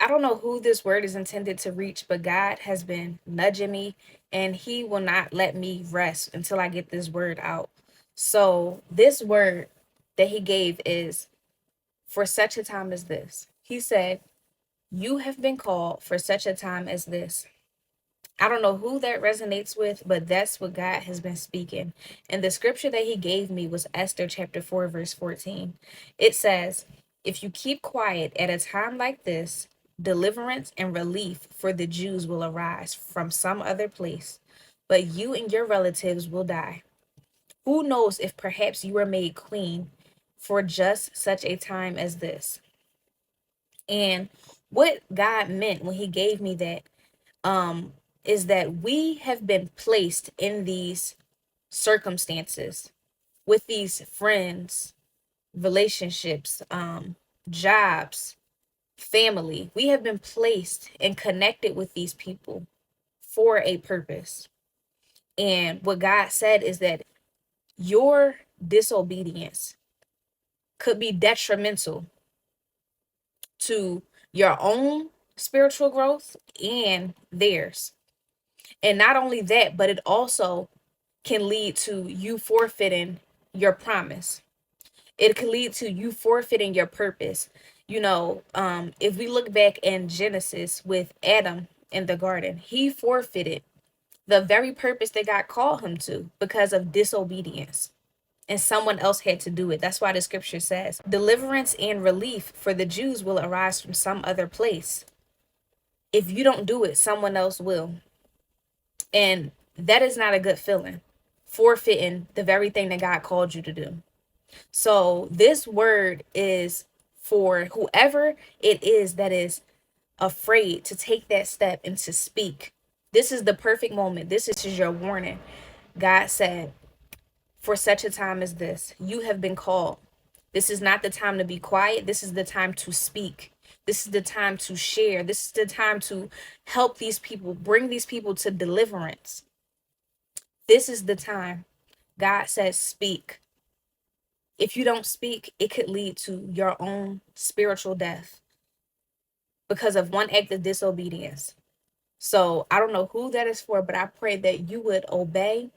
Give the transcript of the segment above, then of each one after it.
I don't know who this word is intended to reach, but God has been nudging me and he will not let me rest until I get this word out. So, this word that he gave is for such a time as this. He said, "You have been called for such a time as this." I don't know who that resonates with, but that's what God has been speaking. And the scripture that he gave me was Esther chapter 4, verse 14. It says, "If you keep quiet at a time like this, deliverance and relief for the Jews will arise from some other place, but you and your relatives will die. Who knows if perhaps you were made queen for just such a time as this?" And what God meant when he gave me that um is that we have been placed in these circumstances with these friends, relationships, jobs, family. We have been placed and connected with these people for a purpose. And what God said is that your disobedience could be detrimental to your own spiritual growth and theirs. And not only that, but it also can lead to you forfeiting your promise. It can lead to you forfeiting your purpose. If we look back in Genesis with Adam in the garden, he forfeited the very purpose that God called him to because of disobedience. And someone else had to do it. That's why the scripture says, "Deliverance and relief for the Jews will arise from some other place." If you don't do it, someone else will. And that is not a good feeling, forfeiting the very thing that God called you to do. So this word is for whoever it is that is afraid to take that step and to speak. This is the perfect moment. This is your warning. God said, "For such a time as this, you have been called. This is not the time to be quiet. This is the time to speak. This is the time to share. This is the time to help these people, bring these people to deliverance. This is the time." God says, "Speak." If you don't speak, it could lead to your own spiritual death because of one act of disobedience. So I don't know who that is for, but I pray that you would obey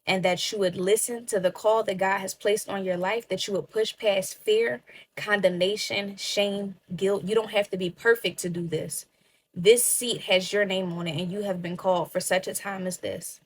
and that you would listen to the call that God has placed on your life, that you would push past fear, condemnation, shame, guilt. You don't have to be perfect to do this. This seat has your name on it, and you have been called for such a time as this.